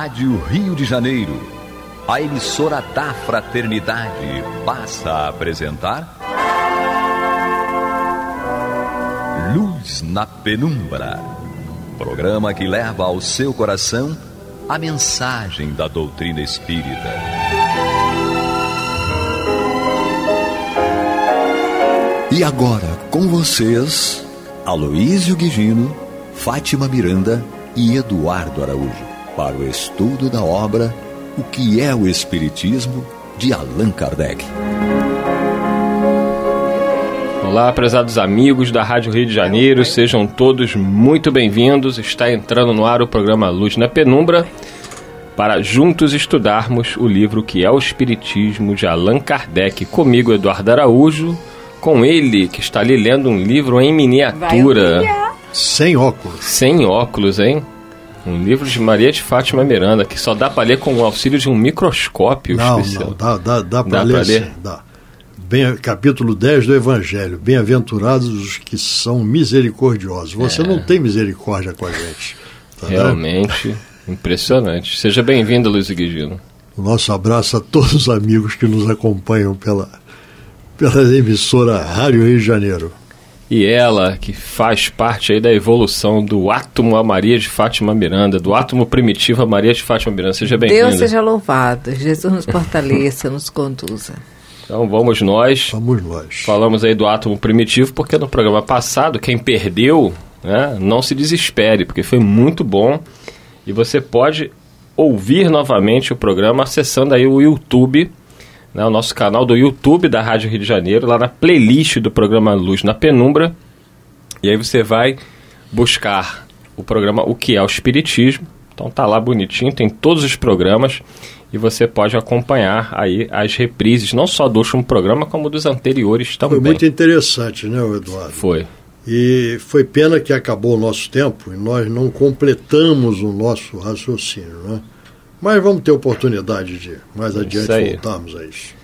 Rádio Rio de Janeiro, a emissora da fraternidade, passa a apresentar Luz na Penumbra, programa que leva ao seu coração a mensagem da doutrina espírita. E agora, com vocês, Aloísio Guigino, Fátima Miranda e Eduardo Araújo, para o estudo da obra O que é o Espiritismo, de Allan Kardec. Olá, prezados amigos da Rádio Rio de Janeiro, sejam todos muito bem-vindos. Está entrando no ar o programa Luz na Penumbra, para juntos estudarmos o livro Que é o Espiritismo, de Allan Kardec. Comigo, Eduardo Araújo, com ele, que está ali lendo um livro em miniatura. Sem óculos. Sem óculos, hein? Um livro de Maria de Fátima Miranda, que só dá para ler com o auxílio de um microscópio especial. Não, dá para ler, sim, dá. Capítulo 10 do Evangelho. Bem-aventurados os que são misericordiosos. Você não tem misericórdia com a gente. Tá realmente impressionante. Seja bem-vindo, Luiz Guigino. O nosso abraço a todos os amigos que nos acompanham pela emissora Rádio Rio de Janeiro. E ela, que faz parte aí da evolução do átomo a Maria de Fátima Miranda, do átomo primitivo a Maria de Fátima Miranda. Seja bem-vinda. Deus seja louvado, Jesus nos fortaleça, nos conduza. Então vamos nós. Vamos nós. Falamos aí do átomo primitivo, porque no programa passado, quem perdeu, né, não se desespere, porque foi muito bom. E você pode ouvir novamente o programa acessando aí o YouTube, né, o nosso canal do YouTube da Rádio Rio de Janeiro, lá na playlist do programa Luz na Penumbra. E aí você vai buscar o programa O que é o Espiritismo. Então tá lá bonitinho, tem todos os programas e você pode acompanhar aí as reprises, não só do último programa, como dos anteriores também. Foi muito interessante, né, Eduardo? Foi. E foi pena que acabou o nosso tempo e nós não completamos o nosso raciocínio, né? Mas vamos ter oportunidade de, mais adiante, voltarmos a isso.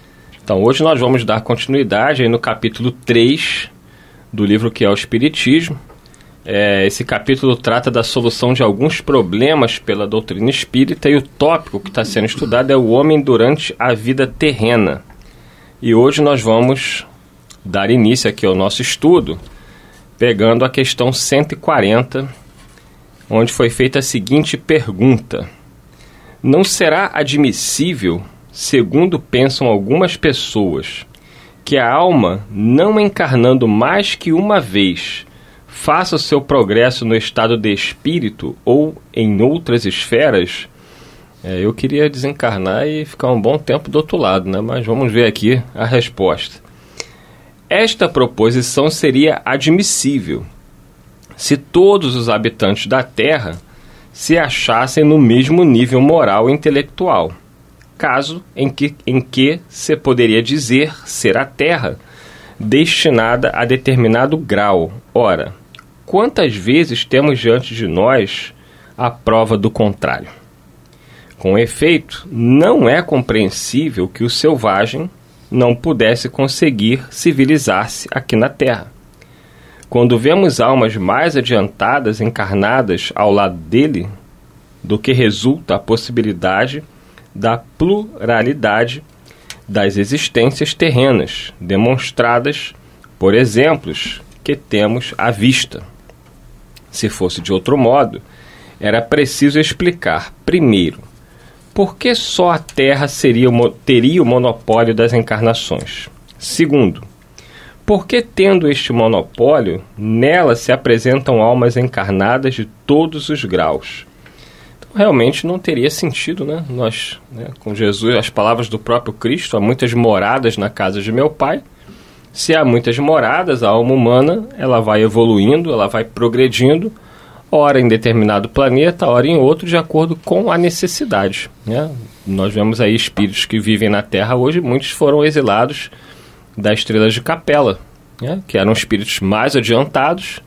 Então, hoje nós vamos dar continuidade aí no capítulo 3 do livro Que é o Espiritismo. Esse capítulo trata da solução de alguns problemas pela doutrina espírita e o tópico que está sendo estudado é o homem durante a vida terrena. E hoje nós vamos dar início aqui ao nosso estudo, pegando a questão 140, onde foi feita a seguinte pergunta: não será admissível, segundo pensam algumas pessoas, que a alma, não encarnando mais que uma vez, faça o seu progresso no estado de espírito ou em outras esferas? Eu queria desencarnar e ficar um bom tempo do outro lado, né? Mas vamos ver aqui a resposta. Esta proposição seria admissível se todos os habitantes da Terra se achassem no mesmo nível moral e intelectual, caso em que se poderia dizer ser a Terra destinada a determinado grau. Ora, quantas vezes temos diante de nós a prova do contrário? Com efeito, não é compreensível que o selvagem não pudesse conseguir civilizar-se aqui na Terra. Quando vemos almas mais adiantadas encarnadas ao lado dele, do que resulta a possibilidade da pluralidade das existências terrenas, demonstradas por exemplos que temos à vista. Se fosse de outro modo, era preciso explicar, primeiro, por que só a Terra teria o monopólio das encarnações. Segundo, porque, tendo este monopólio, nela se apresentam almas encarnadas de todos os graus. Então, realmente não teria sentido, né? Nós, com Jesus, as palavras do próprio Cristo, há muitas moradas na casa de meu Pai. Se há muitas moradas, a alma humana, ela vai evoluindo, ela vai progredindo, ora em determinado planeta, ora em outro, de acordo com a necessidade, né? Nós vemos aí espíritos que vivem na Terra hoje, muitos foram exilados das estrelas de Capela, né, que eram espíritos mais adiantados,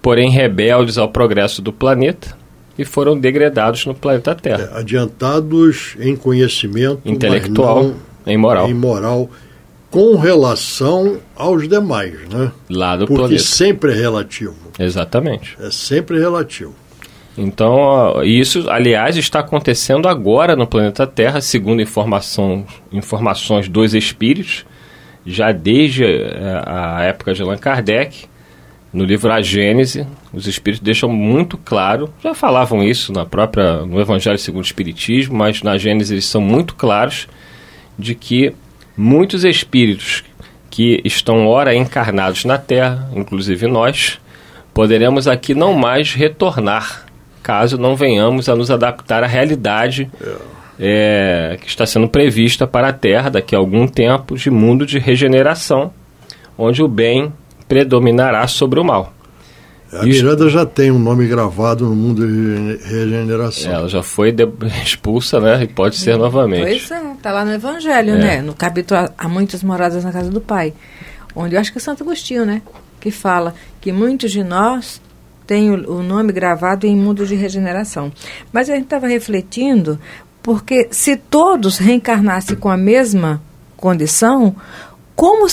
porém rebeldes ao progresso do planeta e foram degradados no planeta Terra. Adiantados em conhecimento intelectual, mas não em moral. Em moral, com relação aos demais, né? Lá do Porque planeta. sempre é relativo. Exatamente. É sempre relativo. Então, isso, aliás, está acontecendo agora no planeta Terra, segundo informações dos espíritos, já desde a época de Allan Kardec. No livro A Gênese, os espíritos deixam muito claro, já falavam isso no Evangelho segundo o Espiritismo, mas na Gênese eles são muito claros, de que muitos espíritos que estão ora encarnados na Terra, inclusive nós, poderemos aqui não mais retornar, caso não venhamos a nos adaptar à realidade que está sendo prevista para a Terra daqui a algum tempo, de mundo de regeneração, onde o bem predominará sobre o mal. A Miranda já tem um nome gravado no mundo de regeneração. Ela já foi expulsa, né? E pode ser novamente. Pois é, está lá no Evangelho, né? No capítulo Há Muitas Moradas na Casa do Pai, onde eu acho que é Santo Agostinho, né? Que fala que muitos de nós têm o nome gravado em mundo de regeneração. Mas a gente estava refletindo, porque se todos reencarnassem com a mesma condição, como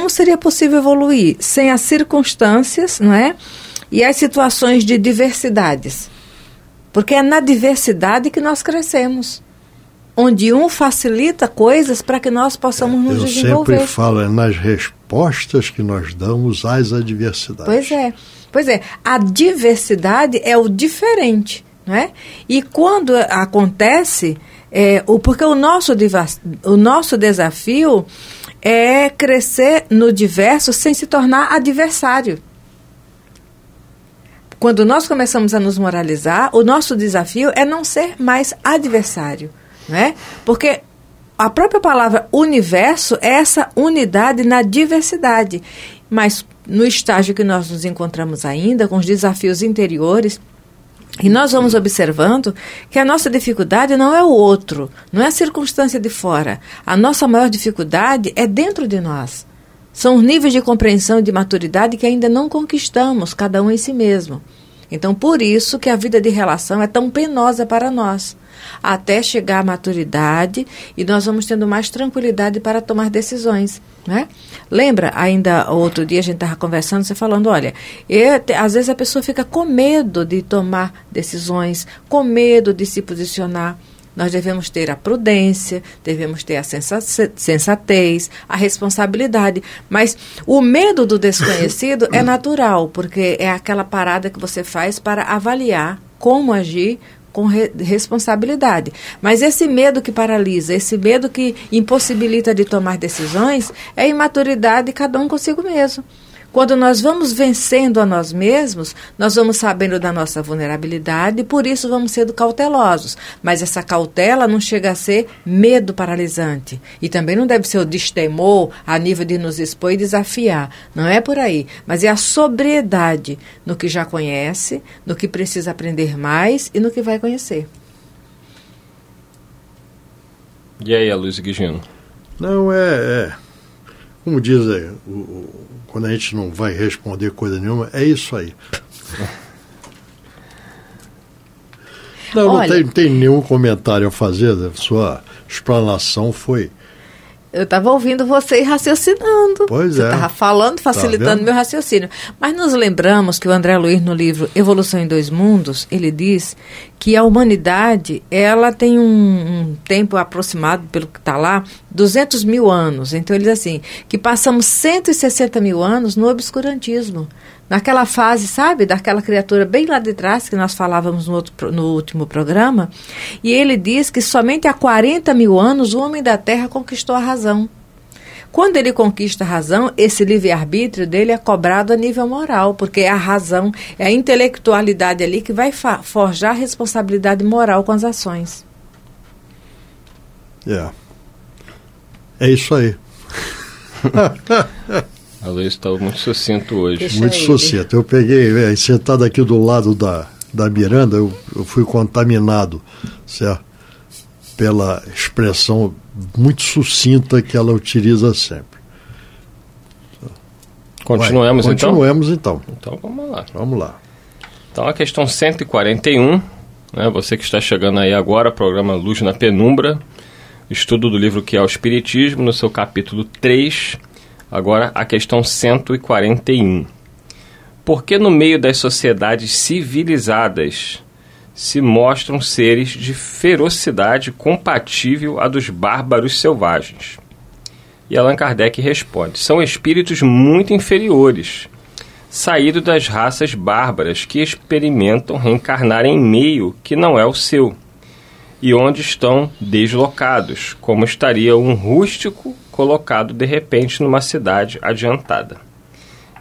seria possível evoluir sem as circunstâncias, não é? E as situações de diversidades? Porque é na diversidade que nós crescemos, onde um facilita coisas para que nós possamos nos desenvolver. Eu sempre falo, é nas respostas que nós damos às adversidades. Pois é. A diversidade é o diferente, não é? E quando acontece, porque o nosso desafio é crescer no diverso sem se tornar adversário. Quando nós começamos a nos moralizar, o nosso desafio é não ser mais adversário, né? Porque a própria palavra universo é essa unidade na diversidade. Mas no estágio que nós nos encontramos ainda, com os desafios interiores, e nós vamos observando que a nossa dificuldade não é o outro, não é a circunstância de fora. A nossa maior dificuldade é dentro de nós. São os níveis de compreensão e de maturidade que ainda não conquistamos, cada um em si mesmo. Então, por isso que a vida de relação é tão penosa para nós, até chegar à maturidade e nós vamos tendo mais tranquilidade para tomar decisões, né? Lembra, ainda outro dia a gente estava conversando, você falando, olha, às vezes a pessoa fica com medo de tomar decisões, com medo de se posicionar. Nós devemos ter a prudência, devemos ter a sensatez, a responsabilidade. Mas o medo do desconhecido é natural, porque é aquela parada que você faz para avaliar como agir com responsabilidade. Mas esse medo que paralisa, esse medo que impossibilita de tomar decisões, é imaturidade, cada um consigo mesmo. Quando nós vamos vencendo a nós mesmos, nós vamos sabendo da nossa vulnerabilidade e por isso vamos sendo cautelosos. Mas essa cautela não chega a ser medo paralisante. E também não deve ser o destemor a nível de nos expor e desafiar. Não é por aí. Mas é a sobriedade no que já conhece, no que precisa aprender mais e no que vai conhecer. E aí, Aloysio Guigino? Não, como diz aí, quando a gente não vai responder coisa nenhuma, é isso aí. Não tem nenhum comentário a fazer, a sua explanação foi... Eu estava ouvindo você raciocinando. Pois você estava falando, facilitando meu raciocínio. Mas nos lembramos que o André Luiz, no livro Evolução em Dois Mundos, ele diz que a humanidade, ela tem um tempo aproximado, pelo que está lá, 200 mil anos. Então ele diz assim, que passamos 160 mil anos no obscurantismo. Naquela fase, sabe, daquela criatura bem lá de trás, que nós falávamos no último programa, e ele diz que somente há 40 mil anos o homem da Terra conquistou a razão. Quando ele conquista a razão, esse livre-arbítrio dele é cobrado a nível moral, porque é a razão, é a intelectualidade ali que vai forjar a responsabilidade moral com as ações. É isso aí. A Aloysio está muito sucinto hoje. Muito sucinto. Eu peguei, sentado aqui do lado da Miranda, eu fui contaminado, certo? Pela expressão muito sucinta que ela utiliza sempre. Continuemos então? Continuemos então. Então vamos lá. Vamos lá. Então a questão 141, né, você que está chegando aí agora, programa Luz na Penumbra, estudo do livro que é o Espiritismo, no seu capítulo 3, agora a questão 141. Porque no meio das sociedades civilizadas se mostram seres de ferocidade compatível à dos bárbaros selvagens. E Allan Kardec responde: são espíritos muito inferiores, saídos das raças bárbaras que experimentam reencarnar em meio que não é o seu, e onde estão deslocados, como estaria um rústico colocado de repente numa cidade adiantada.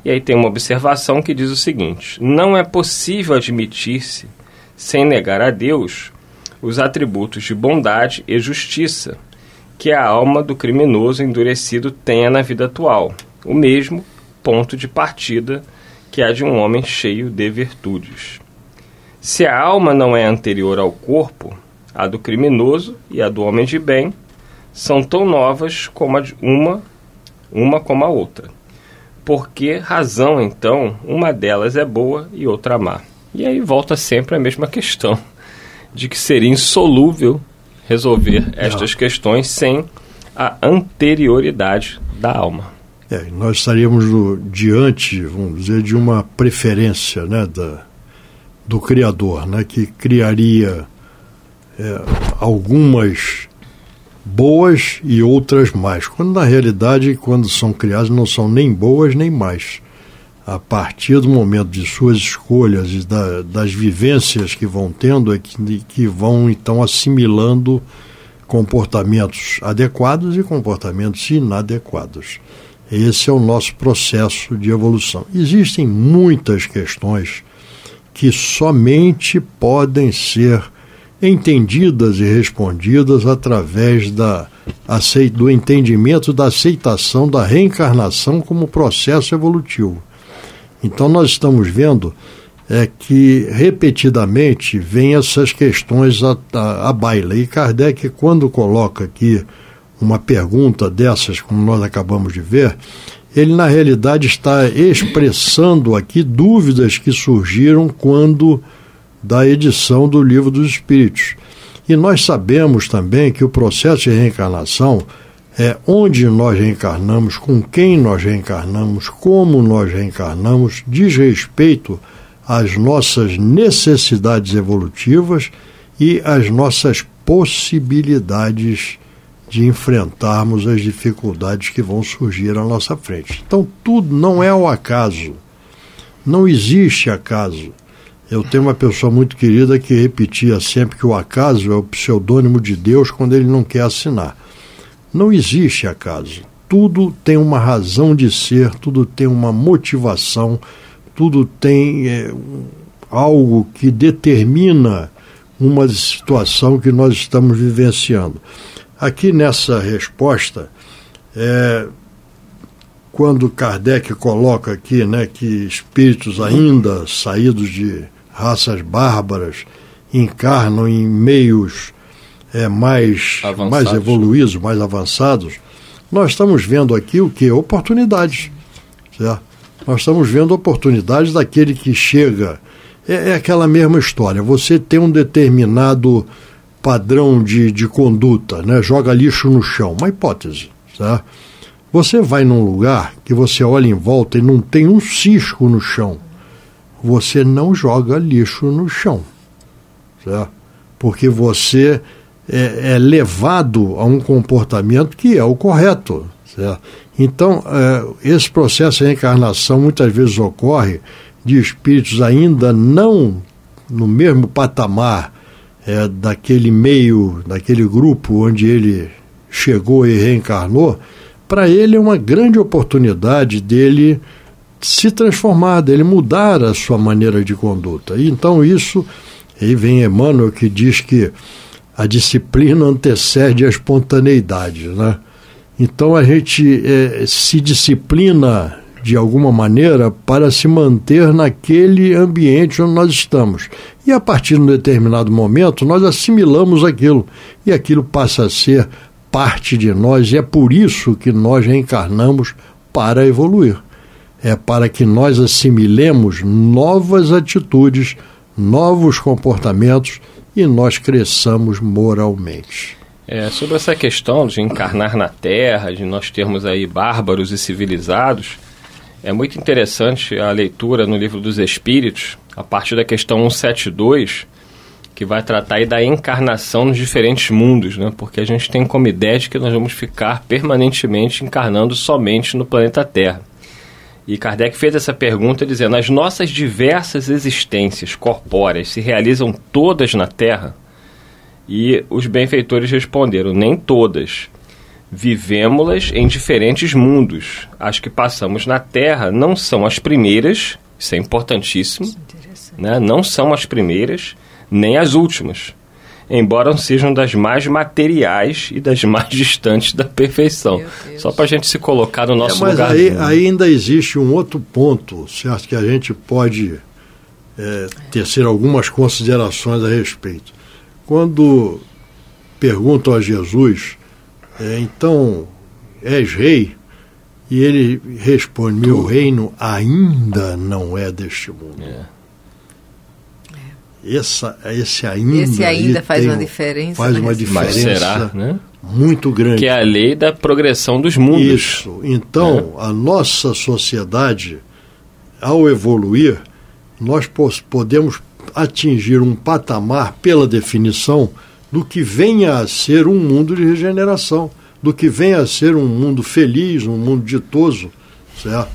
E aí tem uma observação que diz o seguinte: não é possível admitir-se, sem negar a Deus, os atributos de bondade e justiça que a alma do criminoso endurecido tenha na vida atual, o mesmo ponto de partida que a de um homem cheio de virtudes. Se a alma não é anterior ao corpo, a do criminoso e a do homem de bem são tão novas como uma como a outra. Por que razão, então, uma delas é boa e outra má? E aí volta sempre a mesma questão, de que seria insolúvel resolver estas questões sem a anterioridade da alma. Nós estaríamos diante, vamos dizer, de uma preferência, né, do Criador, né, que criaria algumas boas e outras mais, quando na realidade, quando são criadas, não são nem boas nem mais. A partir do momento de suas escolhas e das vivências que vão tendo, é que vão então assimilando comportamentos adequados e comportamentos inadequados. Esse é o nosso processo de evolução. Existem muitas questões que somente podem ser entendidas e respondidas através do entendimento da aceitação da reencarnação como processo evolutivo. Então nós estamos vendo que repetidamente vêm essas questões à baila. E Kardec, quando coloca aqui uma pergunta dessas, como nós acabamos de ver, ele na realidade está expressando aqui dúvidas que surgiram quando da edição do Livro dos Espíritos. E nós sabemos também que o processo de reencarnação é onde nós reencarnamos, com quem nós reencarnamos, como nós reencarnamos, diz respeito às nossas necessidades evolutivas e às nossas possibilidades de enfrentarmos as dificuldades que vão surgir à nossa frente. Então, tudo não é ao acaso. Não existe acaso. Eu tenho uma pessoa muito querida que repetia sempre que o acaso é o pseudônimo de Deus quando ele não quer assinar. Não existe acaso. Tudo tem uma razão de ser, tudo tem uma motivação, tudo tem algo que determina uma situação que nós estamos vivenciando. Aqui nessa resposta, quando Kardec coloca aqui, né, que espíritos ainda saídos de raças bárbaras encarnam em meios mais evoluídos, mais avançados, nós estamos vendo aqui o que? Oportunidades. Certo? Nós estamos vendo oportunidades daquele que chega. É aquela mesma história. Você tem um determinado padrão de conduta, né? Joga lixo no chão. Uma hipótese. Certo? Você vai num lugar que você olha em volta e não tem um cisco no chão. Você não joga lixo no chão. Certo? Porque você é levado a um comportamento que é o correto. Certo? Então, esse processo de reencarnação muitas vezes ocorre de espíritos ainda não no mesmo patamar daquele meio, daquele grupo onde ele chegou e reencarnou. Para ele é uma grande oportunidade dele se transformar, dele mudar a sua maneira de conduta. E então isso, aí vem Emmanuel que diz que a disciplina antecede a espontaneidade, né? Então a gente se disciplina de alguma maneira para se manter naquele ambiente onde nós estamos. E a partir de um determinado momento nós assimilamos aquilo e aquilo passa a ser parte de nós, e é por isso que nós reencarnamos para evoluir. É para que nós assimilemos novas atitudes, novos comportamentos e nós cresçamos moralmente. Sobre essa questão de encarnar na Terra, de nós termos aí bárbaros e civilizados, É muito interessante a leitura no Livro dos Espíritos, a partir da questão 172, que vai tratar aí da encarnação nos diferentes mundos, né? Porque a gente tem como ideia de que nós vamos ficar permanentemente encarnando somente no planeta Terra. E Kardec fez essa pergunta dizendo: as nossas diversas existências corpóreas se realizam todas na Terra? E os benfeitores responderam: nem todas. Vivemos-las em diferentes mundos. As que passamos na Terra não são as primeiras, isso é importantíssimo, né? Não são as primeiras, nem as últimas, embora sejam das mais materiais e das mais distantes da perfeição. Só para a gente se colocar no nosso lugar. Mas aí ainda existe um outro ponto, certo, que a gente pode tecer algumas considerações a respeito. Quando perguntam a Jesus, então, és rei? E ele responde: meu reino ainda não é deste mundo. Esse ainda faz uma diferença. Faz uma diferença. Mas será, né? Muito grande. Que é a lei da progressão dos mundos. Isso. Então, a nossa sociedade, ao evoluir, nós podemos atingir um patamar, pela definição, do que venha a ser um mundo de regeneração, do que venha a ser um mundo feliz, um mundo ditoso, certo?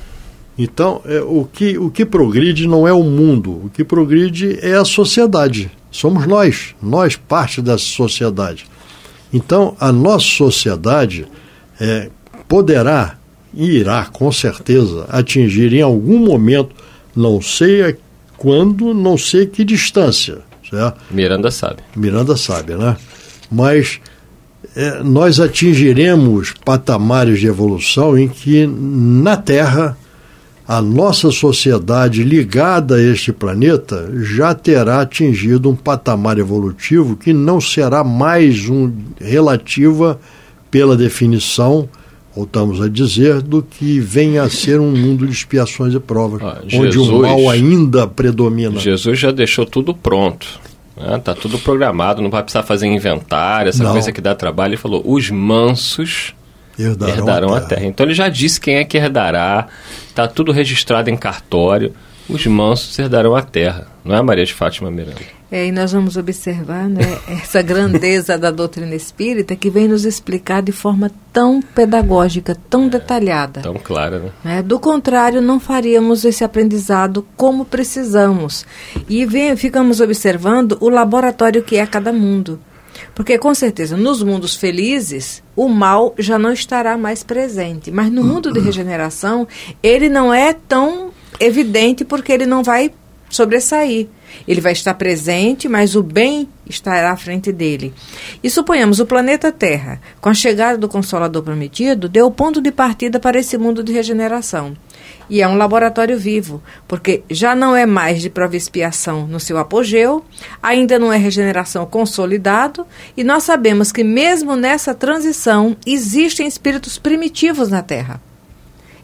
Então, o que progride não é o mundo, o que progride é a sociedade. Somos nós parte dessa sociedade. Então, a nossa sociedade poderá e irá, com certeza, atingir em algum momento, não sei quando, não sei que distância, certo? Miranda sabe, né? Mas nós atingiremos patamares de evolução em que, na Terra, a nossa sociedade ligada a este planeta já terá atingido um patamar evolutivo que não será mais relativa, pela definição, voltamos a dizer, do que venha a ser um mundo de expiações e provas, onde o mal ainda predomina. Jesus já deixou tudo pronto. Está tudo programado, não vai precisar fazer inventário, essa coisa que dá trabalho. Ele falou: os mansos herdarão a terra. Então ele já disse quem é que herdará, está tudo registrado em cartório. Os mansos herdarão a terra, não é, Maria de Fátima Miranda? E nós vamos observar, né, essa grandeza da doutrina espírita, que vem nos explicar de forma tão pedagógica, tão detalhada. Tão clara, né? Do contrário, não faríamos esse aprendizado como precisamos. E ficamos observando o laboratório que é cada mundo. Porque, com certeza, nos mundos felizes, o mal já não estará mais presente. Mas no mundo de regeneração, ele não é tão evidente, porque ele não vai sobressair. Ele vai estar presente, mas o bem estará à frente dele. E suponhamos, o planeta Terra, com a chegada do Consolador Prometido, deu o ponto de partida para esse mundo de regeneração. E é um laboratório vivo, porque já não é mais de prova e expiação no seu apogeu, ainda não é regeneração consolidado, e nós sabemos que mesmo nessa transição existem espíritos primitivos na Terra.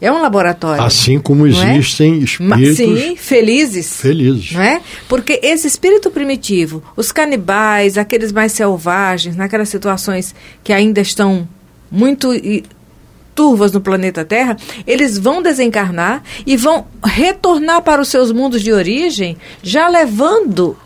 É um laboratório. Assim como existem espíritos... Sim, felizes. Não é? Porque esse espírito primitivo, os canibais, aqueles mais selvagens, naquelas situações que ainda estão muito turvas no planeta Terra, eles vão desencarnar e vão retornar para os seus mundos de origem, já levando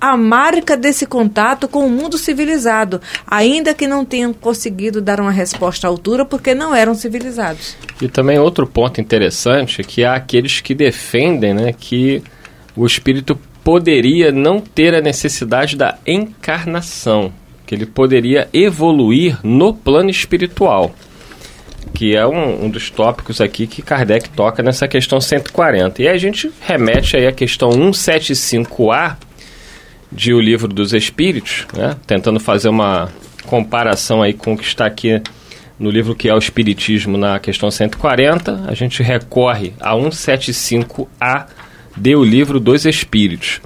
a marca desse contato com o mundo civilizado, ainda que não tenham conseguido dar uma resposta à altura, porque não eram civilizados. E também outro ponto interessante é que há aqueles que defendem, né, que o espírito poderia não ter a necessidade da encarnação, que ele poderia evoluir no plano espiritual, que é um dos tópicos aqui que Kardec toca nessa questão 140. E aí a gente remete aí à questão 175A, de O Livro dos Espíritos, né? Tentando fazer uma comparação aí com o que está aqui no livro que é o Espiritismo, na questão 140, a gente recorre a 175A de O Livro dos Espíritos.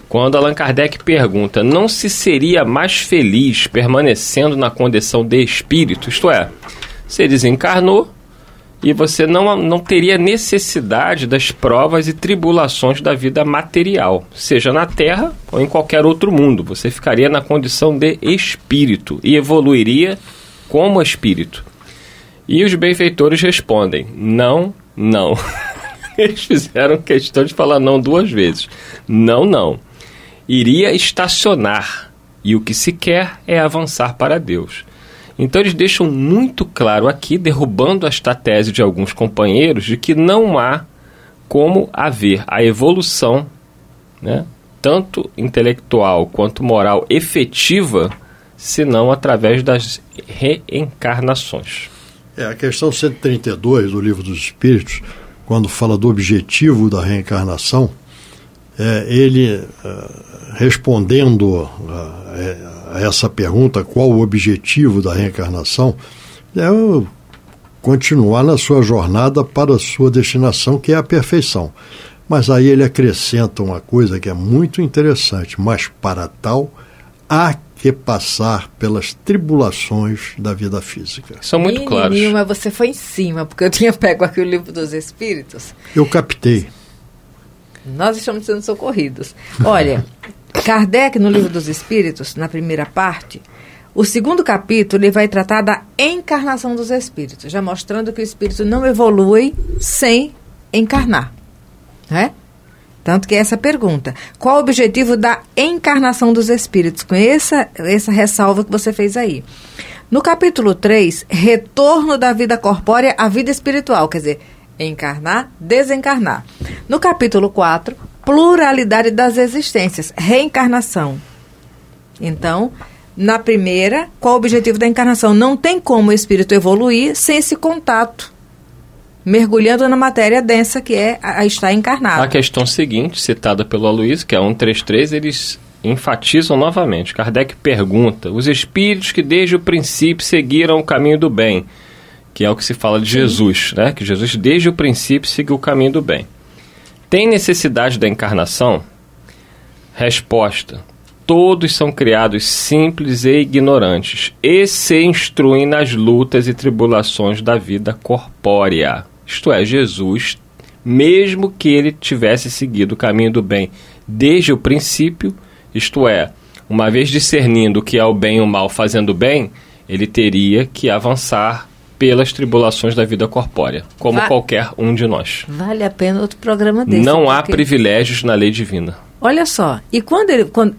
Quando Allan Kardec pergunta: não se seria mais feliz permanecendo na condição de espírito? Isto é, você desencarnou e você não teria necessidade das provas e tribulações da vida material, seja na Terra ou em qualquer outro mundo. Você ficaria na condição de espírito e evoluiria como espírito. E os benfeitores respondem: não, não. Eles fizeram questão de falar não 2 vezes. Não. Iria estacionar, e o que se quer é avançar para Deus. Então eles deixam muito claro aqui, derrubando esta tese de alguns companheiros, de que não há como haver a evolução, né, tanto intelectual quanto moral efetiva, senão através das reencarnações. A questão 132 do Livro dos Espíritos, quando fala do objetivo da reencarnação, ele respondendo a essa pergunta, qual o objetivo da reencarnação, é continuar na sua jornada para a sua destinação, que é a perfeição. Mas aí ele acrescenta uma coisa que é muito interessante, mas para tal há que passar pelas tribulações da vida física. São muito claros. Mas você foi em cima, porque eu tinha pego aqui o Livro dos Espíritos. Eu captei. Nós estamos sendo socorridos. Olha, Kardec, no Livro dos Espíritos, na primeira parte, o 2º capítulo, ele vai tratar da encarnação dos espíritos, já mostrando que o espírito não evolui sem encarnar. Né? Tanto que é essa pergunta. Qual o objetivo da encarnação dos espíritos? Com essa ressalva que você fez aí. No capítulo 3, retorno da vida corpórea à vida espiritual, quer dizer, encarnar, desencarnar. No capítulo 4, pluralidade das existências, reencarnação. Então, na primeira, qual o objetivo da encarnação? Não tem como o espírito evoluir sem esse contato, mergulhando na matéria densa que é a estar encarnado. A questão seguinte, citada pelo Aloysio, que é a 133, eles enfatizam novamente. Kardec pergunta: os espíritos que desde o princípio seguiram o caminho do bem, que é o que se fala de Jesus, né? Que Jesus desde o princípio seguiu o caminho do bem. Tem necessidade da encarnação? Resposta: todos são criados simples e ignorantes e se instruem nas lutas e tribulações da vida corpórea. Isto é, Jesus, mesmo que ele tivesse seguido o caminho do bem desde o princípio, isto é, uma vez discernindo o que é o bem e o mal fazendo bem, ele teria que avançar pelas tribulações da vida corpórea, como qualquer um de nós. Vale a pena outro programa desse. Não há privilégios na lei divina. Olha só, e quando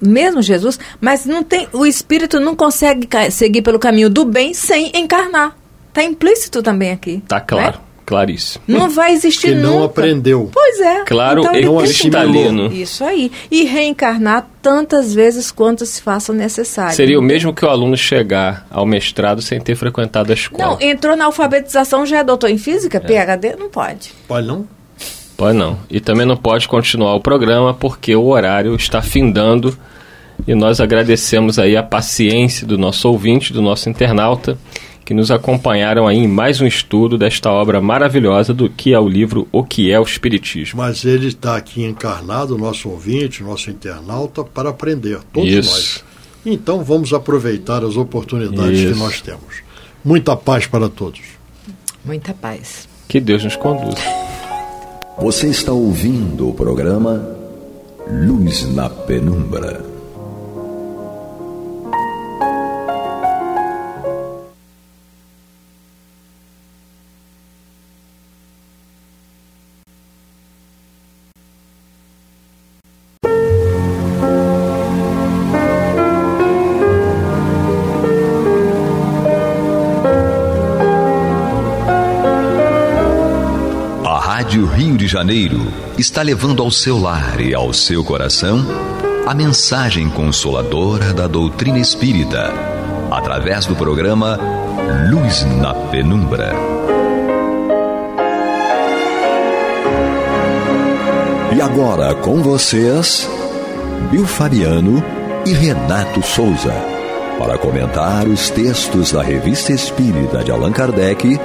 mesmo Jesus, mas não tem, o espírito não consegue seguir pelo caminho do bem sem encarnar. Está implícito também aqui. Está claro, né? Claríssimo. Não vai existir nunca. Que não aprendeu. Pois é. Claro, então, cristalino. Isso aí. E reencarnar tantas vezes quanto se faça necessário. Seria o mesmo que o aluno chegar ao mestrado sem ter frequentado a escola. Não, entrou na alfabetização, já é doutor em física, PhD, não pode. Pode não? Pode não. E também não pode continuar o programa porque o horário está findando e nós agradecemos aí a paciência do nosso ouvinte, do nosso internauta, que nos acompanharam aí em mais um estudo desta obra maravilhosa do que é o livro O que é o Espiritismo. Mas ele está aqui encarnado, nosso ouvinte, nosso internauta, para aprender, todos nós. Então vamos aproveitar as oportunidades que nós temos. Muita paz para todos. Muita paz. Que Deus nos conduza. Você está ouvindo o programa Luz na Penumbra. Rádio Rio de Janeiro está levando ao seu lar e ao seu coração a mensagem consoladora da doutrina espírita, através do programa Luz na Penumbra. E agora com vocês, Bill Fabiano e Renato Souza, para comentar os textos da Revista Espírita de Allan Kardec,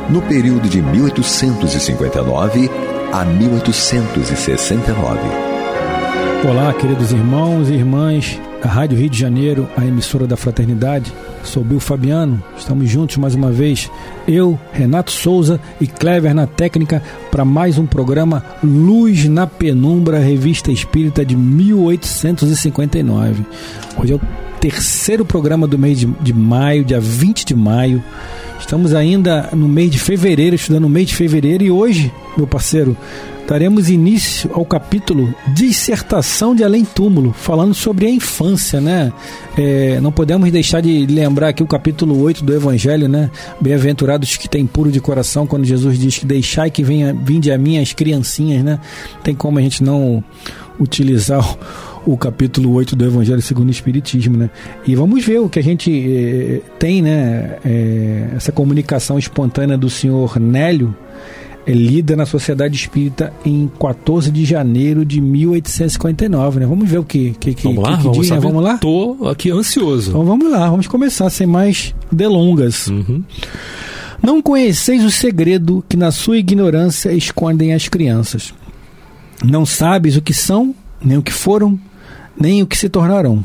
no período de 1859 a 1869. Olá, queridos irmãos e irmãs da Rádio Rio de Janeiro, a emissora da Fraternidade. Sou Bill Fabiano, estamos juntos mais uma vez, eu, Renato Souza e Clever na técnica, para mais um programa Luz na Penumbra, Revista Espírita de 1859. Hoje é o terceiro programa do mês de maio, dia 20 de maio. Estamos ainda no mês de fevereiro, estudando o mês de fevereiro, e hoje, meu parceiro, daremos início ao capítulo Dissertação de Além Túmulo, falando sobre a infância, né? Não podemos deixar de lembrar aqui o capítulo 8 do Evangelho, né? Bem-aventurados que têm puro de coração, quando Jesus diz que deixai que vinde a mim as criancinhas, né? Tem como a gente não utilizar o capítulo 8 do Evangelho segundo o Espiritismo, né? E vamos ver o que a gente tem, né? Essa comunicação espontânea do senhor Nélio, lida na Sociedade Espírita em 14 de janeiro de 1859, né? Vamos ver o que vamos lá, que diz, né? Vamos lá? Tô aqui ansioso. Então vamos lá, vamos começar sem mais delongas. Não conheceis o segredo que na sua ignorância escondem as crianças. Não sabes o que são, nem o que foram, nem o que se tornarão.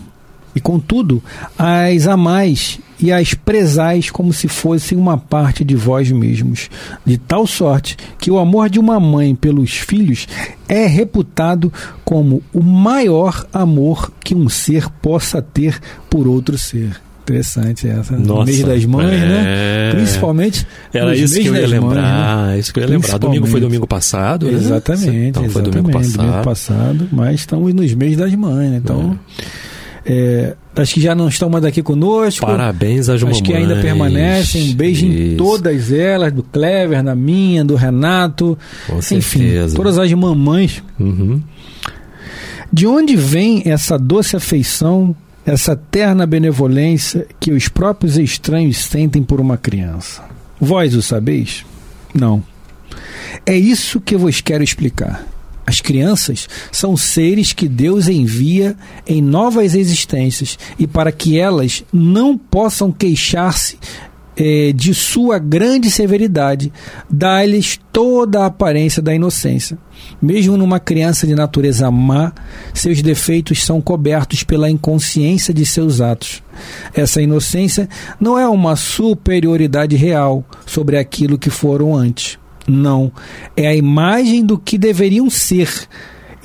E contudo, as amais e as prezais como se fossem uma parte de vós mesmos, de tal sorte que o amor de uma mãe pelos filhos é reputado como o maior amor que um ser possa ter por outro ser. Interessante essa. Nossa, no mês das mães, né? Principalmente. Era isso que eu ia lembrar. Mães, né? Isso que eu ia lembrar. Domingo foi domingo passado. Exatamente. Né? Então foi domingo passado. Mas estamos nos meses das mães, né? Então. Acho que já não estão mais aqui conosco. Parabéns às mamães. Acho que ainda permanecem. Um beijo em todas elas, do Clever, na minha, do Renato. Com enfim, certeza. Todas as mamães. De onde vem essa doce afeição, essa terna benevolência que os próprios estranhos sentem por uma criança? Vós o sabeis? Não. É isso que eu vos quero explicar. As crianças são seres que Deus envia em novas existências, e para que elas não possam queixar-se de sua grande severidade, dá-lhes toda a aparência da inocência. Mesmo numa criança de natureza má, seus defeitos são cobertos pela inconsciência de seus atos. Essa inocência não é uma superioridade real sobre aquilo que foram antes. Não, é a imagem do que deveriam ser,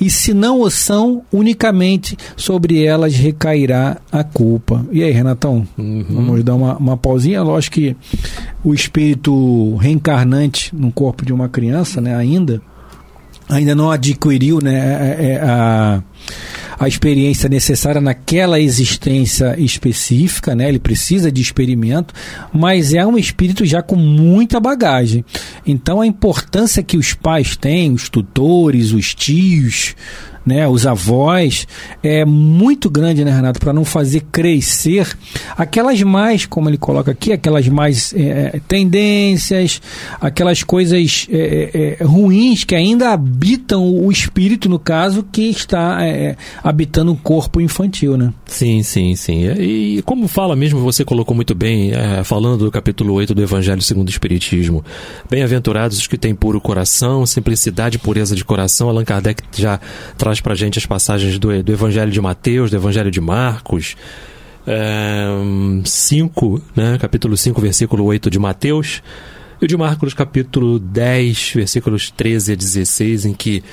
e se não o são, unicamente sobre elas recairá a culpa. E aí, Renatão? Vamos dar uma pausinha. Lógico que o espírito reencarnante no corpo de uma criança, né, ainda não adquiriu, né, a experiência necessária naquela existência específica, né? Ele precisa de experimento, mas é um espírito já com muita bagagem. Então a importância que os pais têm, os tutores, os tios, né, os avós, é muito grande, né, Renato, para não fazer crescer aquelas mais, como ele coloca aqui, aquelas mais tendências, aquelas coisas ruins que ainda habitam o espírito, no caso, que está habitando o corpo infantil, né? Sim. E como fala mesmo, você colocou muito bem, falando do capítulo 8 do Evangelho segundo o Espiritismo, bem-aventurados os que têm puro coração, simplicidade e pureza de coração. Allan Kardec já traz para a gente as passagens do Evangelho de Mateus, do Evangelho de Marcos, 5, né, capítulo 5, versículo 8 de Mateus, e o de Marcos, capítulo 10, versículos 13 a 16, em que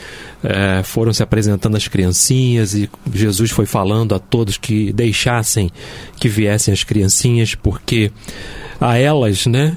foram se apresentando as criancinhas, e Jesus foi falando a todos que deixassem que viessem as criancinhas, porque a elas, né,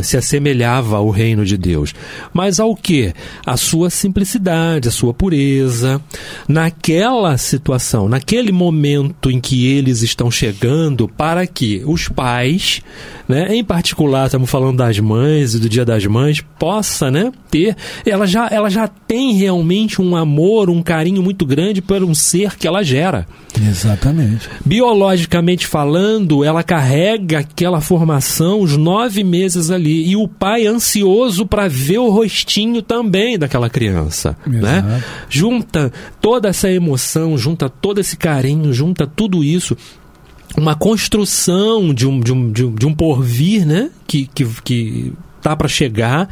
se assemelhava ao reino de Deus. Mas ao quê? A sua simplicidade, a sua pureza. Naquela situação, naquele momento em que eles estão chegando, para que os pais, né, em particular, estamos falando das mães e do Dia das Mães, possa, né, ter, ela já tem realmente um amor, um carinho muito grande por um ser que ela gera. Exatamente. Biologicamente falando, ela carrega aquela formação os 9 meses ali, e o pai ansioso para ver o rostinho também daquela criança, né? Junta toda essa emoção, junta todo esse carinho, junta tudo isso, uma construção de um porvir, né, que tá para chegar.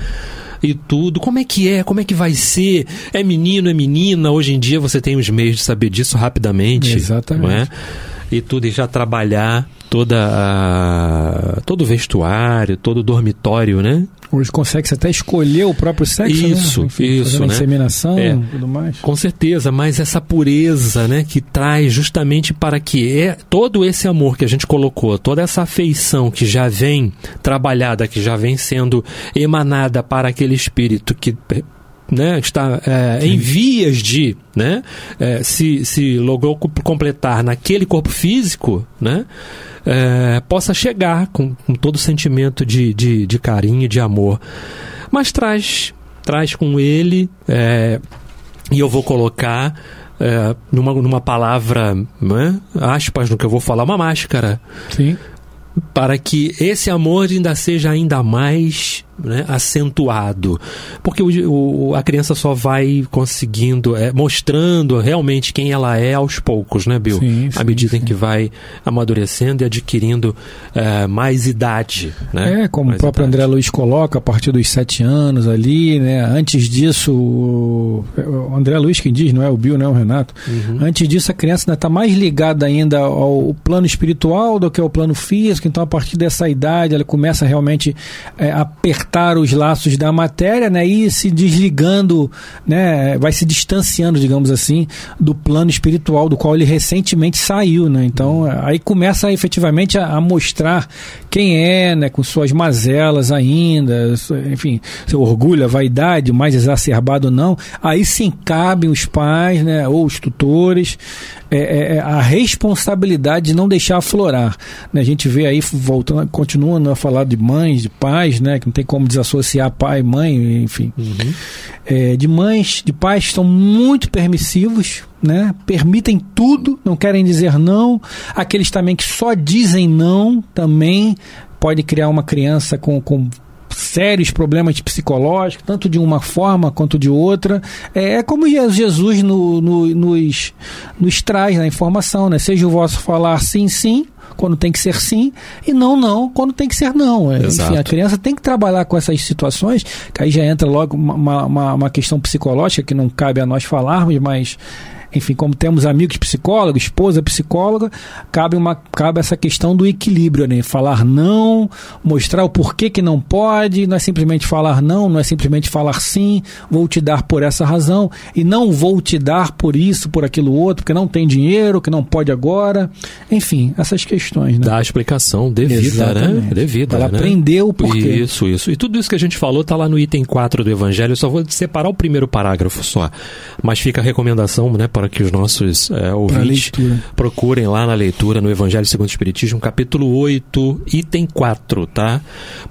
E tudo, como é que vai ser, é menino, é menina, hoje em dia você tem os meios de saber disso rapidamente. Exatamente. Não é? E tudo, e já trabalhar todo o vestuário, todo o dormitório, né? Hoje consegue-se até escolher o próprio sexo, isso, né? Enfim, isso, né? Inseminação e tudo mais. Com certeza, mas essa pureza, né, que traz justamente para que todo esse amor que a gente colocou, toda essa afeição que já vem trabalhada, que já vem sendo emanada para aquele espírito que, né, está em vias de, né, se logrou completar naquele corpo físico, né, possa chegar com todo o sentimento de carinho, de amor, mas traz com ele, e eu vou colocar numa palavra, né, aspas no que eu vou falar, uma máscara. Sim. Para que esse amor ainda seja ainda mais, né, acentuado. Porque a criança só vai conseguindo, mostrando realmente quem ela é aos poucos, né, Bill? Sim, à medida em que vai amadurecendo e adquirindo mais idade. Né? Como mais o próprio idade. André Luiz coloca, a partir dos 7 anos ali, né? Antes disso, o André Luiz quem diz, não é o Bill, não é o Renato. Uhum. Antes disso, a criança ainda está mais ligada ainda ao plano espiritual do que ao plano físico. Então, a partir dessa idade, ela começa realmente a apertar os laços da matéria, né, e se desligando, né, vai se distanciando, digamos assim, do plano espiritual do qual ele recentemente saiu, né? Então, aí começa efetivamente a mostrar quem é, né, com suas mazelas ainda, enfim, seu orgulho, a vaidade, mais exacerbado ou não. Aí sim cabem os pais, né, ou os tutores, a responsabilidade de não deixar aflorar, né? A gente vê aí, voltando, continuando a falar de mães, de pais, né, que não tem como desassociar pai, mãe, enfim. Uhum. De mães, de pais que estão muito permissivos, né, permitem tudo, não querem dizer não. Aqueles também que só dizem não, também pode criar uma criança com sérios problemas psicológicos, tanto de uma forma quanto de outra. É como Jesus nos traz na informação, né? Seja o vosso falar sim, sim, quando tem que ser sim, e não, não, quando tem que ser não. Enfim, a criança tem que trabalhar com essas situações, que aí já entra logo uma questão psicológica que não cabe a nós falarmos, mas... Enfim, como temos amigos psicólogos, esposa psicóloga, cabe essa questão do equilíbrio, né? Falar não, mostrar o porquê que não pode, não é simplesmente falar não é simplesmente falar sim, vou te dar por essa razão, e não vou te dar por isso, por aquilo outro, porque não tem dinheiro, que não pode agora. Enfim, essas questões, né? Dá a explicação devida, exatamente, né? Devida, ela aprendeu o porquê. Isso. E tudo isso que a gente falou está lá no item 4 do Evangelho. Eu só vou separar o primeiro parágrafo só, mas fica a recomendação, né, para que os nossos ouvintes procurem lá na leitura no Evangelho segundo o Espiritismo, capítulo 8, item 4, tá?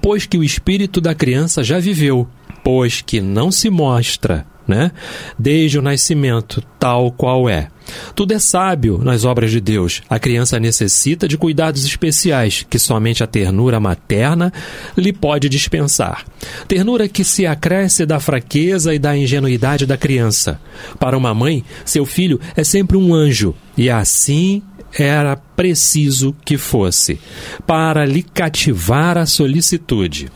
Pois que o espírito da criança já viveu, pois que não se mostra, né, desde o nascimento, tal qual é. Tudo é sábio nas obras de Deus. A criança necessita de cuidados especiais que somente a ternura materna lhe pode dispensar. Ternura que se acresce da fraqueza e da ingenuidade da criança. Para uma mãe, seu filho é sempre um anjo, e assim era preciso que fosse, para lhe cativar a solicitude.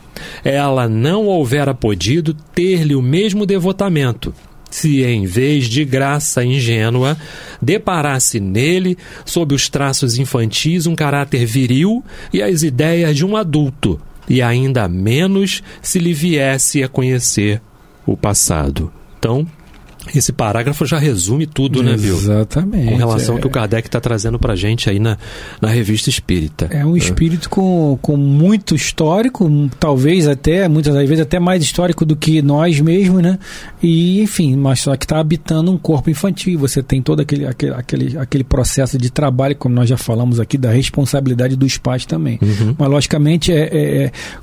Ela não houvera podido ter-lhe o mesmo devotamento, se em vez de graça ingênua, deparasse nele, sob os traços infantis, um caráter viril e as ideias de um adulto, e ainda menos se lhe viesse a conhecer o passado. Então, esse parágrafo já resume tudo, né, Bill? Exatamente. Com relação ao que o Kardec está trazendo para a gente aí na Revista Espírita. É um espírito com muito histórico, talvez até, muitas das vezes, até mais histórico do que nós mesmos, né? E, enfim, mas só que está habitando um corpo infantil. Você tem todo aquele processo de trabalho, como nós já falamos aqui, da responsabilidade dos pais também. Uhum. Mas, logicamente,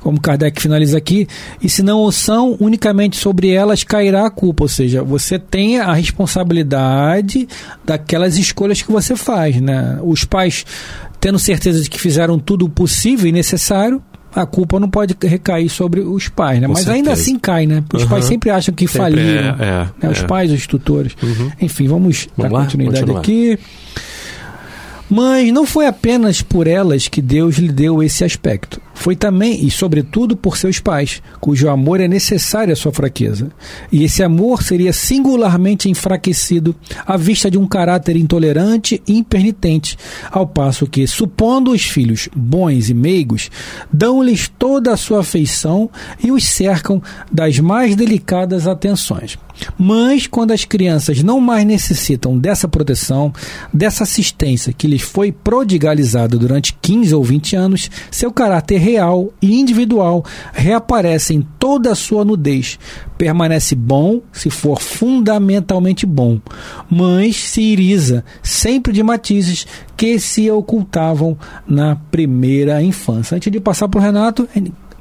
como Kardec finaliza aqui, e se não o são, unicamente sobre elas cairá a culpa, ou seja, você tem a responsabilidade daquelas escolhas que você faz, né? Os pais, tendo certeza de que fizeram tudo o possível e necessário, a culpa não pode recair sobre os pais, né? Mas certeza. Ainda assim cai, né? Os pais sempre acham que faliram, né? Os pais, os tutores. Uhum. Enfim, vamos dar continuidade aqui. Mas não foi apenas por elas que Deus lhe deu esse aspecto. foi também, e sobretudo, por seus pais, cujo amor é necessário à sua fraqueza. E esse amor seria singularmente enfraquecido à vista de um caráter intolerante e impenitente, ao passo que, supondo os filhos bons e meigos, dão-lhes toda a sua afeição e os cercam das mais delicadas atenções. Mas, quando as crianças não mais necessitam dessa proteção, dessa assistência que lhes foi prodigalizada durante 15 ou 20 anos, seu caráter real e individual reaparece em toda a sua nudez. Permanece bom se for fundamentalmente bom, mas se iriza sempre de matizes que se ocultavam na primeira infância. Antes de passar para o Renato,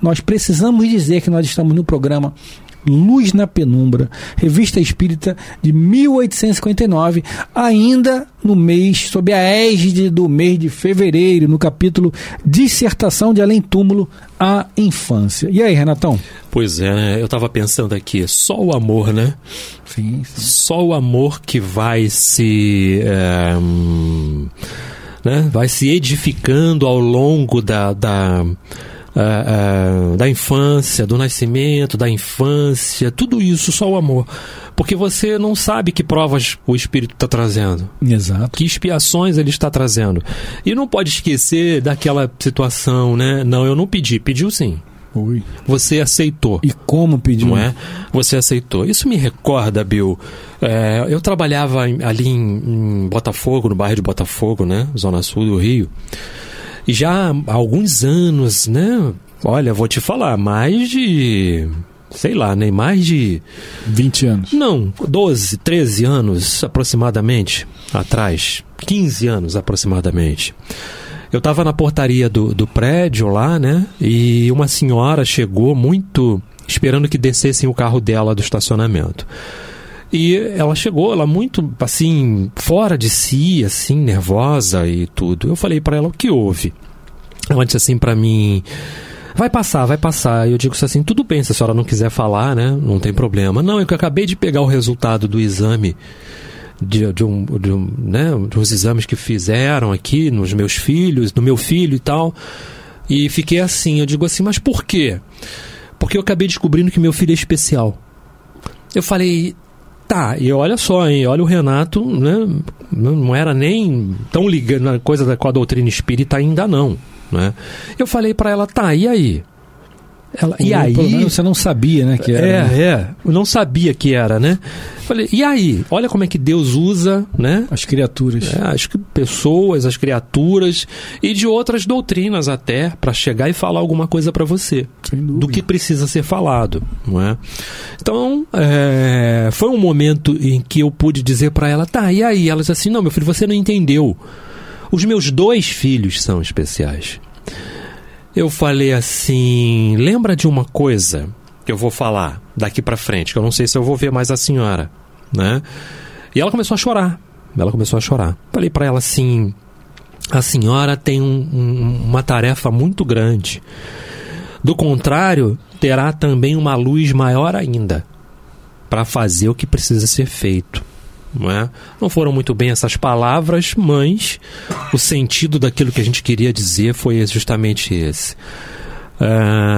nós precisamos dizer que nós estamos no programa Luz na Penumbra, Revista Espírita de 1859, ainda no mês, sob a égide do mês de fevereiro, no capítulo Dissertação de Além Túmulo, a Infância. E aí, Renatão? Pois é, eu estava pensando aqui, só o amor, né? Sim. Só o amor que vai vai se edificando ao longo da infância, do nascimento, da infância, tudo isso, só o amor. Porque você não sabe que provas o Espírito está trazendo. Exato. Que expiações ele está trazendo. E não pode esquecer daquela situação, né? Não, eu não pedi. Pediu sim. Oi. Você aceitou. E como pediu? Não é? Você aceitou. Isso me recorda, Bill. Eu trabalhava ali em Botafogo, no bairro de Botafogo, né? Zona Sul do Rio. E já há alguns anos, né? Olha, vou te falar, mais de... sei lá, nem mais de... 20 anos. Não, 12, 13 anos aproximadamente atrás. 15 anos aproximadamente. Eu estava na portaria do prédio lá, né? E uma senhora chegou muito esperando que descessem o carro dela do estacionamento. E ela chegou, ela muito, assim, fora de si, assim, nervosa e tudo. Eu falei para ela, o que houve? Ela disse assim para mim, vai passar. E eu digo assim, tudo bem, se a senhora não quiser falar, né? Não tem problema. Não, é que eu acabei de pegar o resultado do exame, dos exames que fizeram aqui nos meus filhos, no meu filho e tal. E fiquei assim, eu digo assim, mas por quê? Porque eu acabei descobrindo que meu filho é especial. Eu falei... Tá, e olha só, hein, olha o Renato, né, não era nem tão ligado na coisa com a doutrina espírita ainda não, né? Eu falei pra ela, tá, e aí? Ela, e aí? Pelo menos você não sabia, né, que era. Eu não sabia que era, né? Falei, e aí? Olha como é que Deus usa, né? As criaturas. As pessoas, as criaturas e de outras doutrinas até, para chegar e falar alguma coisa para você. Do que precisa ser falado, não é? Então, foi um momento em que eu pude dizer para ela, tá, e aí? Ela disse assim, não, meu filho, você não entendeu. Os meus 2 filhos são especiais. Eu falei assim, lembra de uma coisa que eu vou falar daqui pra frente, que eu não sei se eu vou ver mais a senhora, né? E ela começou a chorar. Falei pra ela assim, a senhora tem uma tarefa muito grande. Do contrário, terá também uma luz maior ainda para fazer o que precisa ser feito. Não é? Não foram muito bem essas palavras, mas o sentido daquilo que a gente queria dizer foi justamente esse.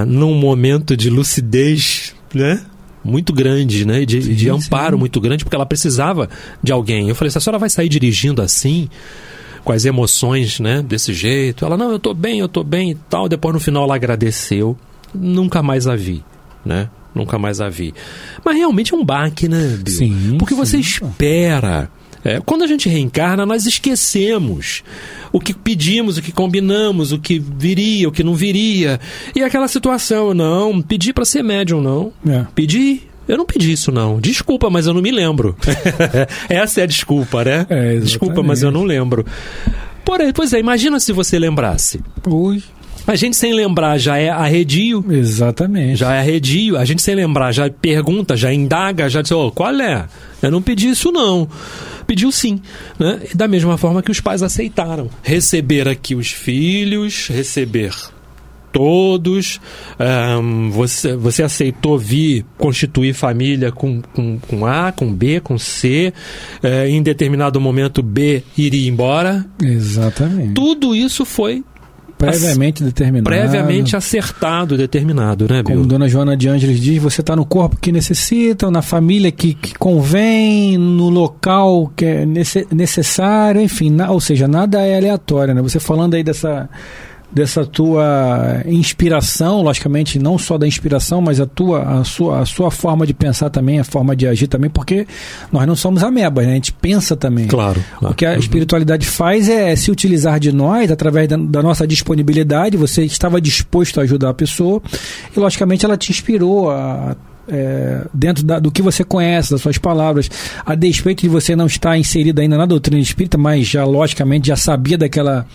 Num momento de lucidez, né? Muito grande, né? De amparo muito grande, porque ela precisava de alguém. Eu falei, se a senhora vai sair dirigindo assim, com as emoções, né? Desse jeito. Ela, não, eu tô bem e tal. Depois no final ela agradeceu. Nunca mais a vi, né? Nunca mais a vi. Mas realmente é um baque, né, Bill? Sim, porque você espera. Quando a gente reencarna, nós esquecemos o que pedimos, o que combinamos, o que viria, o que não viria. E aquela situação, não, pedi para ser médium, não. Pedi, eu não pedi isso, não. Desculpa, mas eu não me lembro. Essa é a desculpa, né? Desculpa, mas eu não lembro. Pois é, imagina se você lembrasse. Ui. A gente sem lembrar já é arredio. Exatamente. Já é arredio. A gente sem lembrar já pergunta, já indaga, já diz, qual é? Eu não pedi isso não. Pediu sim. Né? Da mesma forma que os pais aceitaram. Receber aqui os filhos, receber todos. Você aceitou vir constituir família com A, com B, com C. Em determinado momento B iria embora. Exatamente. Tudo isso foi previamente determinado. Previamente acertado, determinado, né, Bill? Como Dona Joana de Ângeles diz, você está no corpo que necessita, na família que convém, no local que é necessário, enfim, ou seja, nada é aleatório, né? Você falando aí dessa tua inspiração, logicamente, não só da inspiração, mas a sua forma de pensar também, a forma de agir também, porque nós não somos amebas, né? A gente pensa também. Claro. O que a espiritualidade faz é se utilizar de nós, através da nossa disponibilidade. Você estava disposto a ajudar a pessoa e, logicamente, ela te inspirou dentro do que você conhece, das suas palavras, a despeito de você não estar inserido ainda na doutrina espírita, mas já, logicamente, já sabia daquela...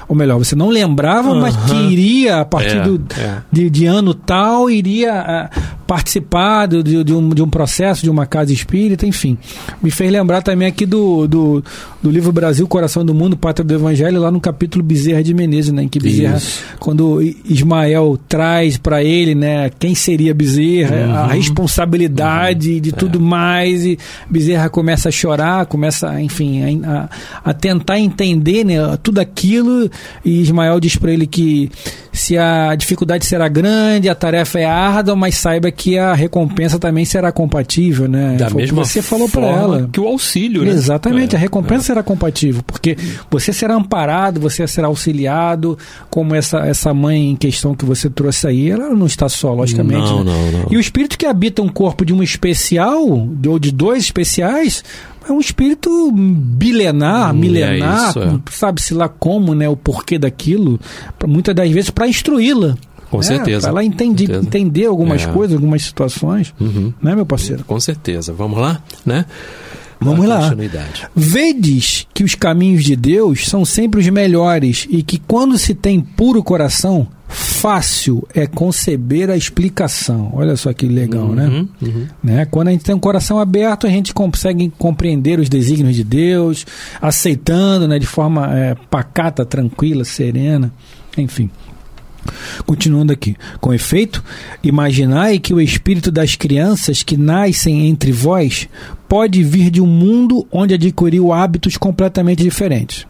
Ou melhor, você não lembrava, mas que iria, a partir de ano tal, iria participar de um processo, de uma casa espírita, enfim. Me fez lembrar também aqui do livro Brasil, Coração do Mundo, Pátria do Evangelho, lá no capítulo Bezerra de Menezes, né, em que Bezerra, quando Ismael traz para ele, né, quem seria Bezerra, a responsabilidade de tudo mais, e Bezerra começa a chorar, começa, enfim, a tentar entender, né, tudo aquilo. E Ismael diz para ele que se a dificuldade será grande, a tarefa é árdua, mas saiba que a recompensa também será compatível, né? Da mesma você falou para ela que o auxílio, né? Exatamente, a recompensa será compatível, porque você será amparado, você será auxiliado, como essa mãe em questão que você trouxe aí, ela não está só, logicamente. Não. E o espírito que habita um corpo de um especial, ou de dois especiais, é um espírito milenar, sabe-se lá como, né, o porquê daquilo, muitas das vezes para instruí-la. Com certeza. Para ela entender algumas coisas, algumas situações, né, meu parceiro? Com certeza. Vamos lá, né? Vamos lá. Vedes que os caminhos de Deus são sempre os melhores e que quando se tem puro coração, fácil é conceber a explicação. Olha só que legal, né? Quando a gente tem um coração aberto, a gente consegue compreender os desígnios de Deus, aceitando, né, de forma pacata, tranquila, serena, enfim. Continuando aqui. Com efeito, imaginai que o espírito das crianças que nascem entre vós pode vir de um mundo onde adquiriu hábitos completamente diferentes.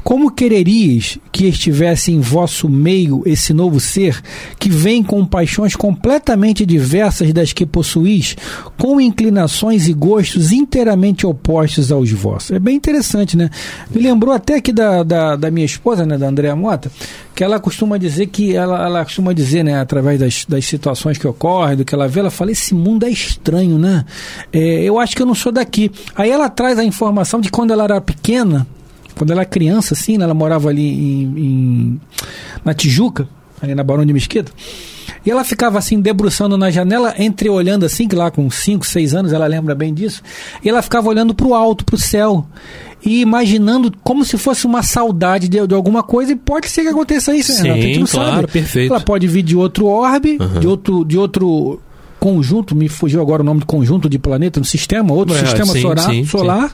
Como quererias que estivesse em vosso meio esse novo ser que vem com paixões completamente diversas das que possuís, com inclinações e gostos inteiramente opostos aos vossos? É bem interessante, né? Me lembrou até aqui da minha esposa, né, da Andréa Mota, que ela costuma dizer ela costuma dizer, né, através das situações que ocorrem, do que ela vê, ela fala, esse mundo é estranho, né? Eu acho que eu não sou daqui. Aí ela traz a informação de quando ela era pequena, quando ela era criança, assim, né, ela morava ali na Tijuca, ali na Barão de Mesquita, e ela ficava assim, debruçando na janela, entreolhando assim, que lá com 5, 6 anos, ela lembra bem disso, e ela ficava olhando para o alto, para o céu, e imaginando como se fosse uma saudade de alguma coisa, e pode ser que aconteça isso, sim, Renato, a gente não claro, sabe. Perfeito. Ela pode vir de outro orbe, de outro conjunto, me fugiu agora o nome do conjunto de planeta no sistema, outro sistema solar,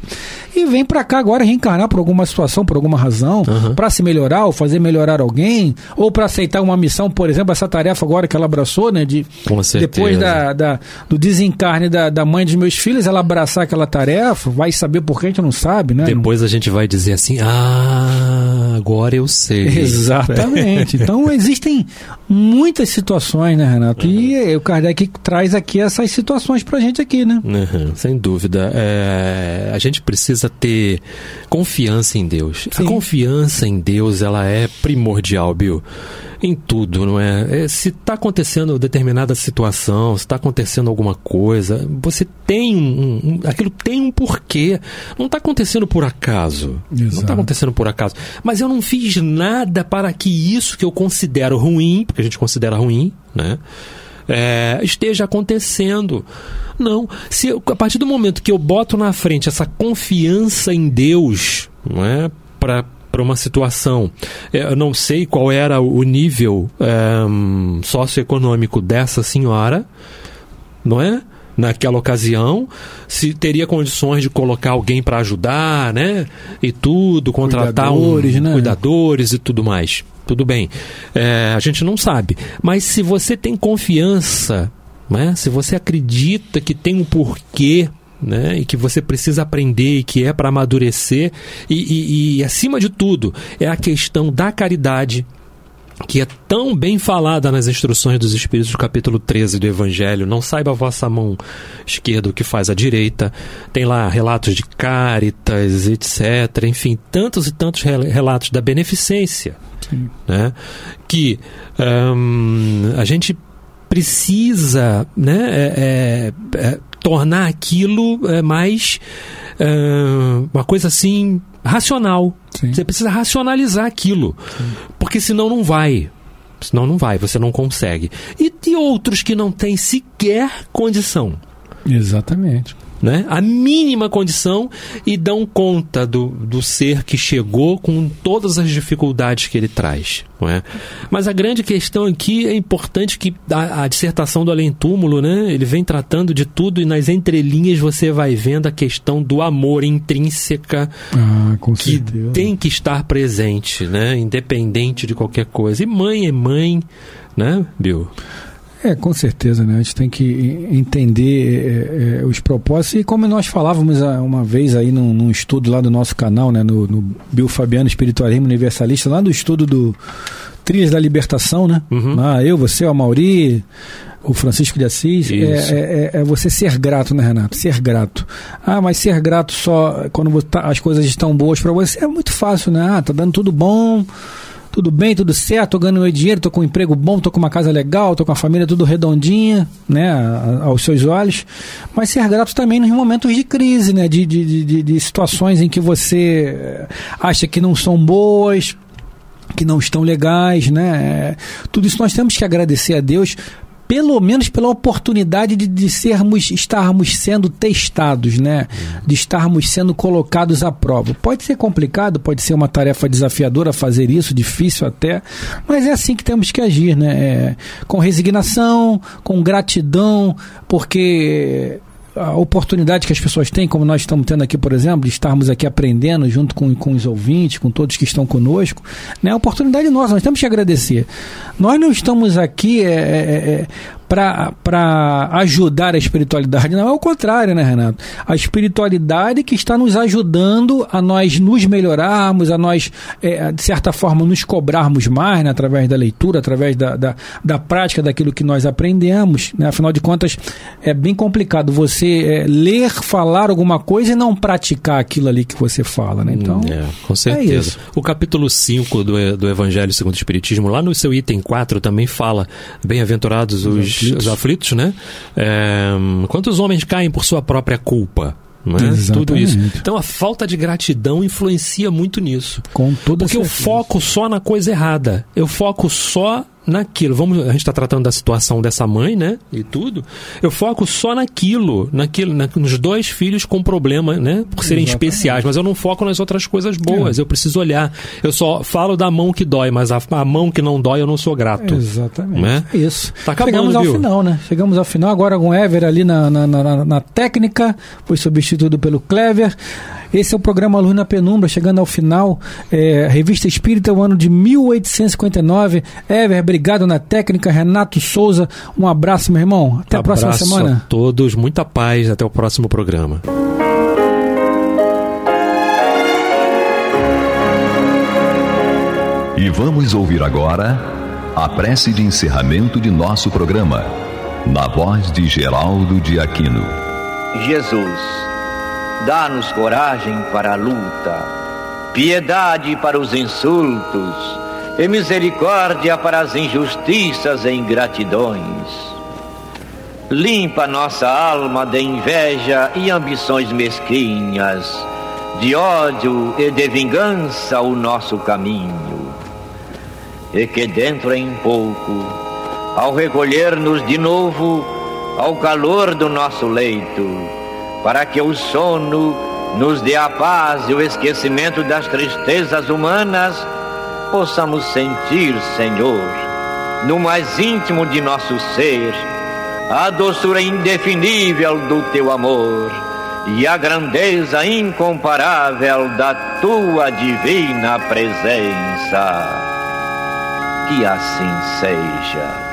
e vem para cá agora reencarnar por alguma situação, por alguma razão, para se melhorar, ou fazer melhorar alguém, ou para aceitar uma missão, por exemplo, essa tarefa agora que ela abraçou, né, depois do desencarne da mãe dos meus filhos, ela abraçar aquela tarefa, vai saber por que a gente não sabe, né? Depois a gente vai dizer assim, agora eu sei. Exatamente. Então existem muitas situações, né, Renato? E o Kardec traz aqui essas situações pra gente aqui, né? Sem dúvida. A gente precisa ter confiança em Deus. Sim. A confiança em Deus, ela é primordial, Bill. Em tudo, não é? Se está acontecendo determinada situação, se está acontecendo alguma coisa, você tem aquilo tem um porquê. Não está acontecendo por acaso. Exato. Não está acontecendo por acaso. Mas eu não fiz nada para que isso que eu considero ruim, porque a gente considera ruim, né? Esteja acontecendo. Não. A partir do momento que eu boto na frente essa confiança em Deus, não é? Para uma situação, eu não sei qual era o nível socioeconômico dessa senhora, não é? Naquela ocasião, se teria condições de colocar alguém para ajudar, né? E tudo, contratar cuidadores e tudo mais. Tudo bem. A gente não sabe. Mas se você tem confiança, né? Se você acredita que tem um porquê, né? E que você precisa aprender e que é para amadurecer e acima de tudo é a questão da caridade, que é tão bem falada nas instruções dos Espíritos do capítulo 13 do Evangelho, não saiba a vossa mão esquerda o que faz a direita, tem lá relatos de Cáritas, etc., enfim, tantos e tantos relatos da beneficência, né? Que a gente precisa, né, tornar aquilo mais uma coisa assim racional. Sim. Você precisa racionalizar aquilo. Sim. Porque senão não vai. Você não consegue. E outros que não têm sequer condição. Exatamente. Né? A mínima condição e dão conta do ser que chegou com todas as dificuldades que ele traz, não é? Mas a grande questão aqui é importante que a dissertação do Além-Túmulo, né, ele vem tratando de tudo, e nas entrelinhas você vai vendo a questão do amor intrínseca que tem que estar presente, né, independente de qualquer coisa. E mãe é mãe, né, Bill? Com certeza, né? A gente tem que entender os propósitos, e como nós falávamos uma vez aí num estudo lá do nosso canal, né? No Bill Fabiano Espiritualismo Universalista, lá do estudo do Trilhas da Libertação, né? Uhum. Eu, você, o Amauri, o Francisco de Assis, é você ser grato, né, Renato? Ser grato. Mas ser grato só quando as coisas estão boas para você é muito fácil, né? Tá dando tudo bom, tudo bem, tudo certo, tô ganhando meu dinheiro, tô com um emprego bom, tô com uma casa legal, tô com a família tudo redondinha, né, aos seus olhos. Mas ser grato também nos momentos de crise, né, de situações em que você acha que não são boas, que não estão legais, né. Tudo isso nós temos que agradecer a Deus, pelo menos pela oportunidade de estarmos sendo testados, né? De estarmos sendo colocados à prova. Pode ser complicado, pode ser uma tarefa desafiadora fazer isso, difícil até, mas é assim que temos que agir, né? Com resignação, com gratidão, porque a oportunidade que as pessoas têm, como nós estamos tendo aqui, por exemplo, de estarmos aqui aprendendo junto com os ouvintes, com todos que estão conosco, né? A oportunidade nossa, nós temos que agradecer. Nós não estamos aqui para ajudar a espiritualidade, não, é o contrário, né, Renato? A espiritualidade que está nos ajudando a nós nos melhorarmos, a nós, de certa forma, nos cobrarmos mais, né, através da leitura, através da prática daquilo que nós aprendemos, né? Afinal de contas, é bem complicado você ler, falar alguma coisa e não praticar aquilo ali que você fala, né? Então, com certeza. O capítulo 5 do Evangelho segundo o Espiritismo, lá no seu item 4, também fala: bem-aventurados os aflitos, né? Quantos homens caem por sua própria culpa? Tudo isso. Então a falta de gratidão influencia muito nisso. Com toda Porque certeza. Eu foco só na coisa errada. Eu foco só naquilo. A gente está tratando da situação dessa mãe, né? E tudo. Eu foco só naquilo, nos dois filhos com problema, né? Por serem especiais, mas eu não foco nas outras coisas boas. Eu preciso olhar. Eu só falo da mão que dói, mas a mão que não dói eu não sou grato. Exatamente. Né? Isso. Tá acabando, Chegamos ao final, né? Chegamos ao final agora com o Ever ali na técnica, foi substituído pelo Clever. Esse é o programa Luz na Penumbra, chegando ao final. Revista Espírita, o ano de 1859. Ever, obrigado na técnica. Renato Souza, um abraço, meu irmão. Até a próxima semana. Abraço a todos, muita paz. Até o próximo programa. E vamos ouvir agora a prece de encerramento de nosso programa, na voz de Geraldo de Aquino. Jesus, dá-nos coragem para a luta, piedade para os insultos e misericórdia para as injustiças e ingratidões. Limpa nossa alma de inveja e ambições mesquinhas, de ódio e de vingança o nosso caminho. E que dentro em pouco, ao recolher-nos de novo ao calor do nosso leito, para que o sono nos dê a paz e o esquecimento das tristezas humanas, possamos sentir, Senhor, no mais íntimo de nosso ser, a doçura indefinível do Teu amor e a grandeza incomparável da Tua divina presença. Que assim seja.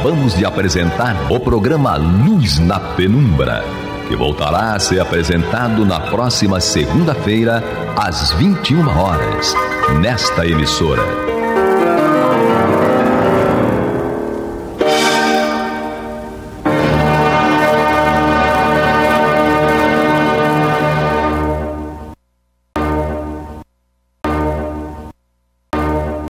acabamos de apresentar o programa Luz na Penumbra, que voltará a ser apresentado na próxima segunda-feira, às 21 horas, nesta emissora.